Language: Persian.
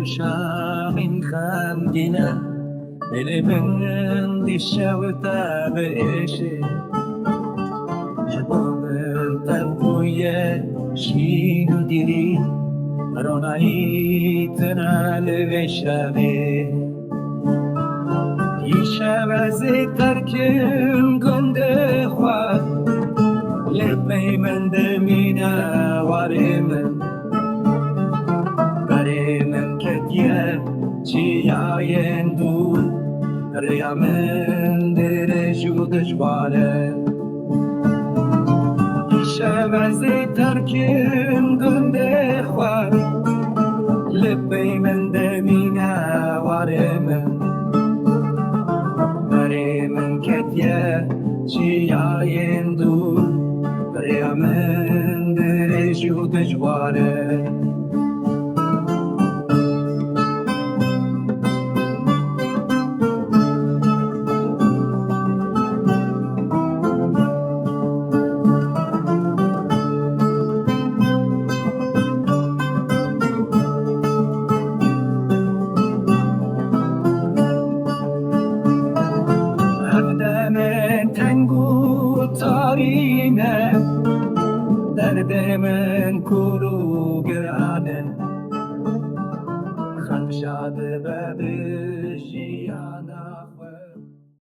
شاغين خامدنا البن دي الشوطة بإيشي جبوم التنبوية شين ديري رونايتنا لبشامي يشابه زي تركم قند خواه لبي من دمينا ورمن برمن كتيا چیاین دور ریامن درجو دشواره شبازی ترکیم گنده خوار لبی من دمینا واره من بری من کتیه چیاین دور ریامن درجو دشواره تارینه درد من کلو گرانه خمشاد ببی